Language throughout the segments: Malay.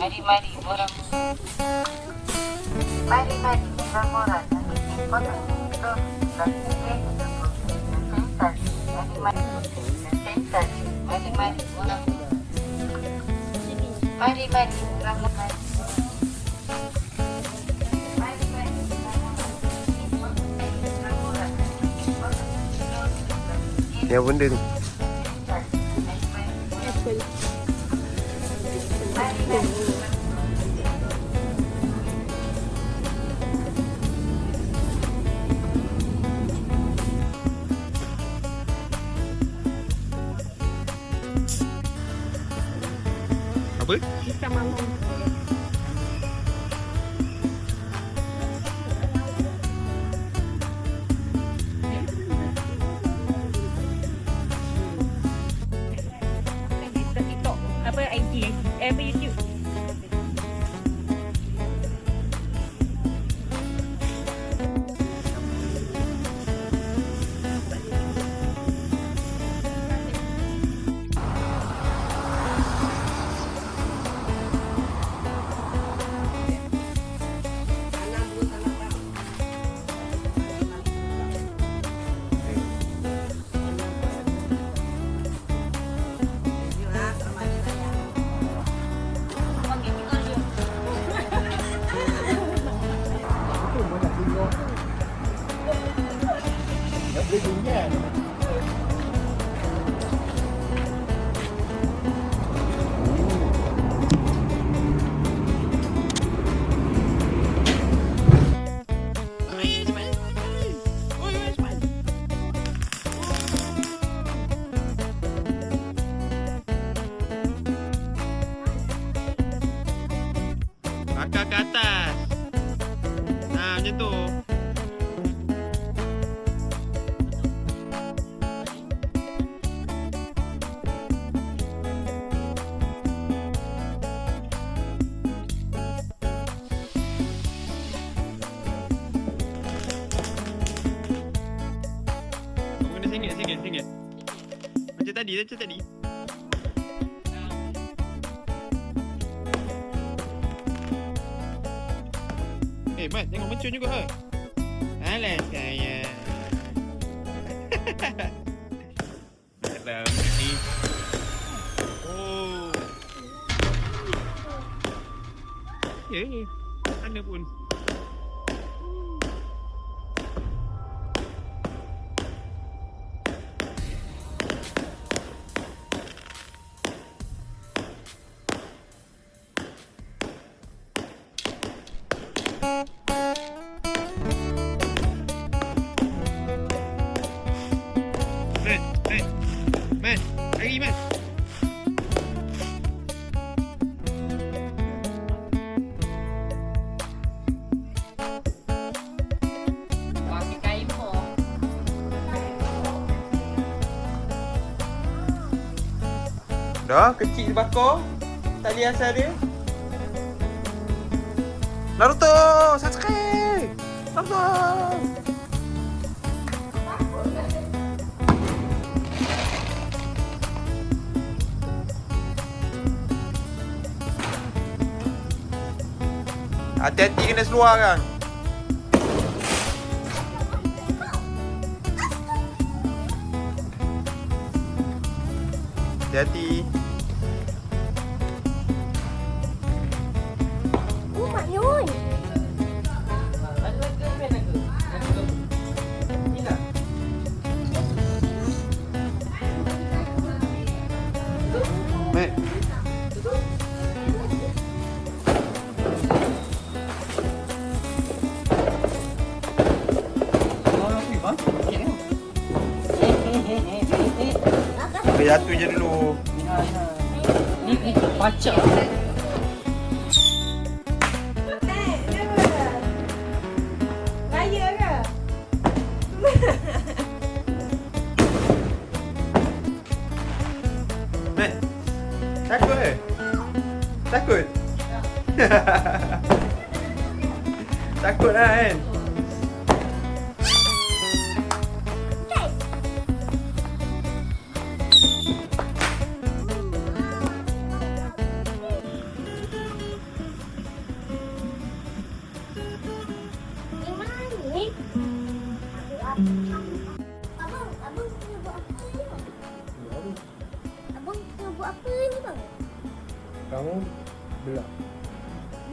Mari-mari orang Mari-mari orang-orang yang kota itu Mari-mari orang Mari-mari orang-orang Ni apa benda ni? Apple. Apa? Ikan malam. TikTok apa IG apa YouTube. Akak ke atas. Nah, macam tu. Kau kena sengit. Macam tadi. Mat, tengok mencun juga ke? Alah sayang. Alah ni. Oh. Ya, mana pun. Man, lari man. Pakai kain mo. Dah, kecil bakar. Tali asal dia. Naruto, Sasuke. Naruto. Hati-hati kena seluar kan. Hati-hati. Oh, Mak Yun. Mat. Jatuh je dulu. Baca. Raya ke? Mat. Takut ke? Takut? Takut lah kan? kamu belum.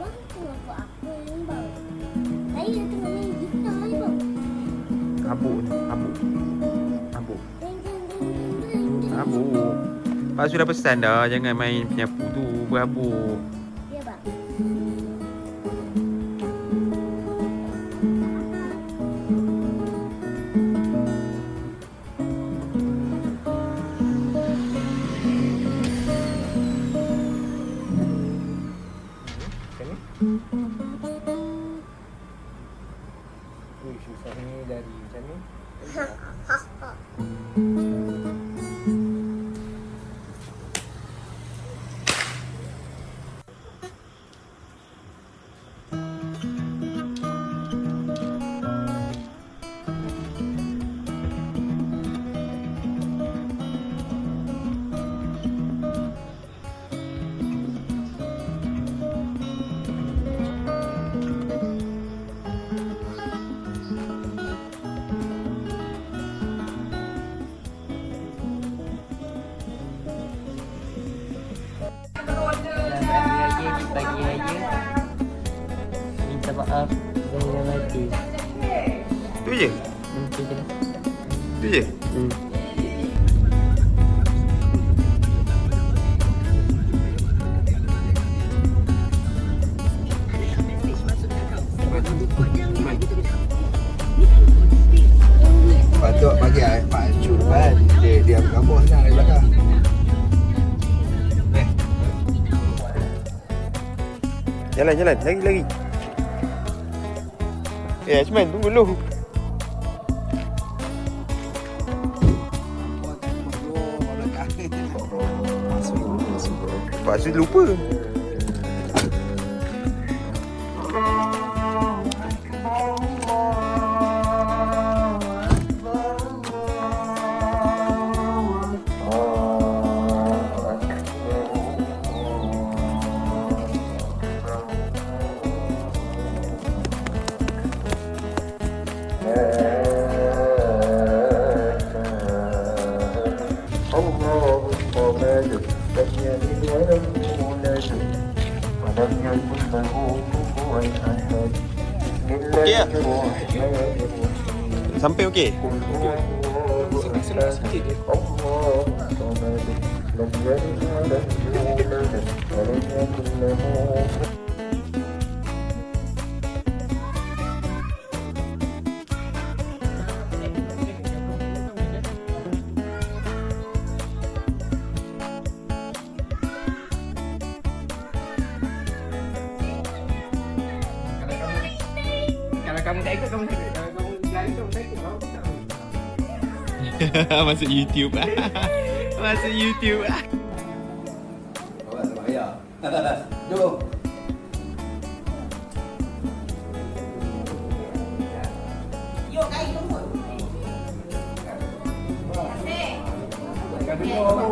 Bang, kenapa aku yang bang? Saya tengah main gitar ni bang. Abu ni, abu. Abu. Ding, ding, ding, ding, ding, ding. Abu. Pak sudah pesan dah, jangan main penyapu tu berabu. Ya bang. Sini. Ui, susah ni dari macam ni. Bagi aja minta maaf dengan hati. Tu je? Itu je lah. Tu je? Patut bagi Pak Acu kan. Dia bergambar senang dari belakang. Jalan, jalan. Lagi. Ashman, tunggu dulu. Pak Su lupa. Okey tak? Sampai okey? Kalau kamu tak ikut, kamu tak ikut. Kalau kamu lari tu, tak ikut. Baru tak. Masuk YouTube. Masuk YouTube. Awak sama ayah. Jom.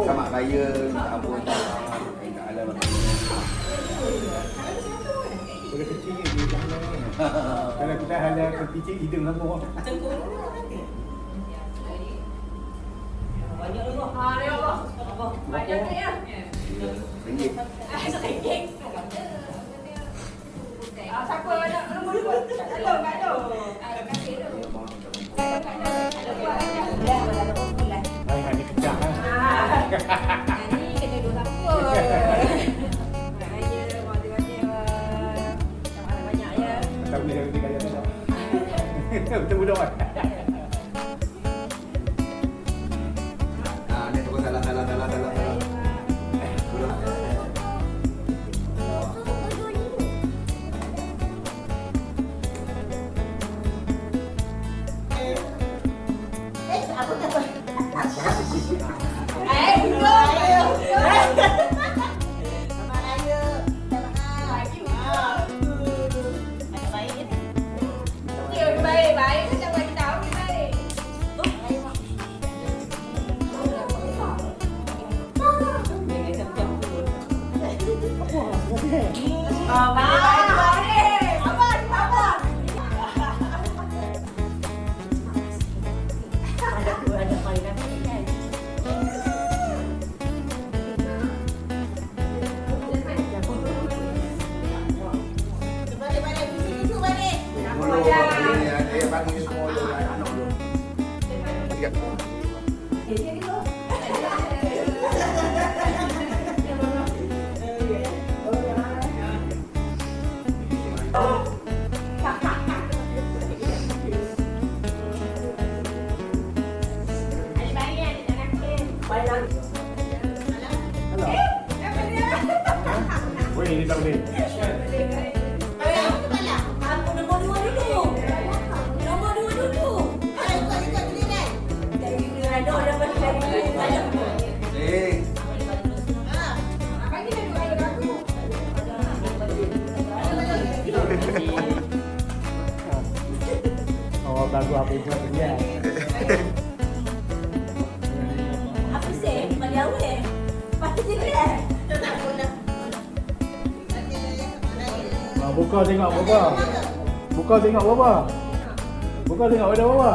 Selamat raya, minta ampun. Minta alam. Boleh kecil je dia jangan. Kalau kita hanya kecil hidung semua. Ringgit. Hanya kecak lah. Tak boleh kalau dia kaya tak. Betul budak kan? Ni tu salah. Budak. Eh, Oh, lagu apa buat dia? Buka tengok Bapa. Buka tengok Bapa. Buka tengok ada Bapa.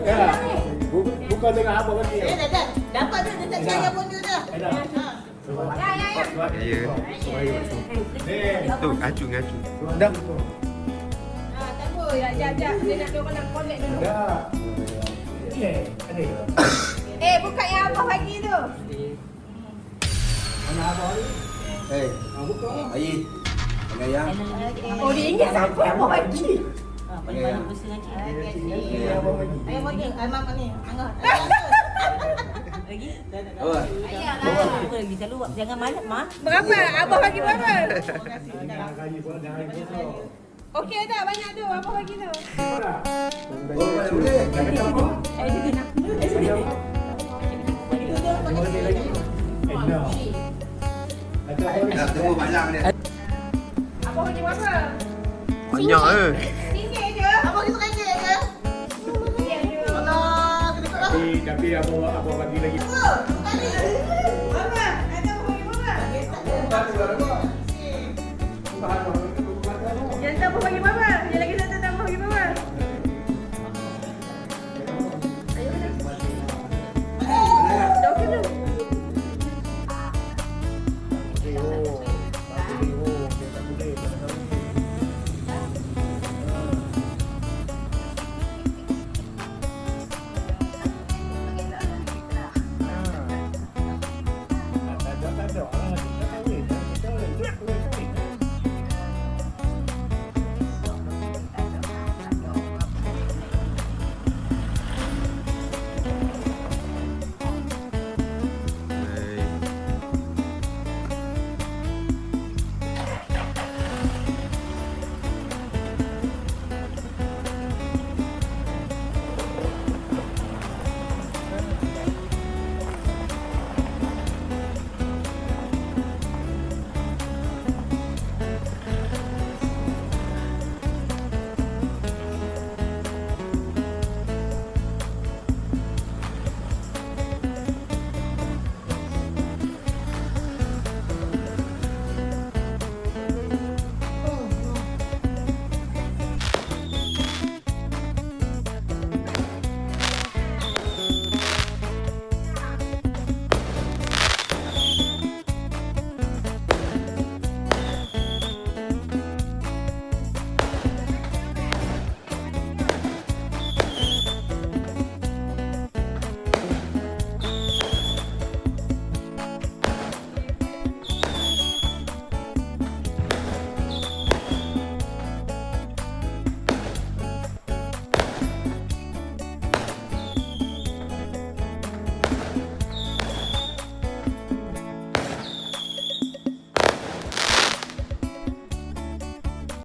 Ya. Buka tengok apa bagi. Dapat tu dia tak cari pun tu dah. Ada. Ya. Eh, Tu ngaju. dah. Tak apa, jap. Dia nak orang nak collect dulu. Dah. Okey, ada. Buka yang abah bagi tu. Mana apa ni? eh, Buka. Ayi. Ayam. Oh, dia ingat siapa yang abah bagi. Ayam. Ayam bagi, ayam ni. Angah. Oh, Jangan malam, Mak. Berapa? Abah bagi berapa? Jangan kaya buat jangan buka. Okey dah, banyak tu. Abah bagi tu. Mana? oh, boleh. Jangan apa? Boleh lagi. No. Ada apa? Nak tunggu malam dia. Abah bagi berapa? Banyak RM1 je. Abang kita kaya je. Allah, kena Tapi apa bagi lagi? kali.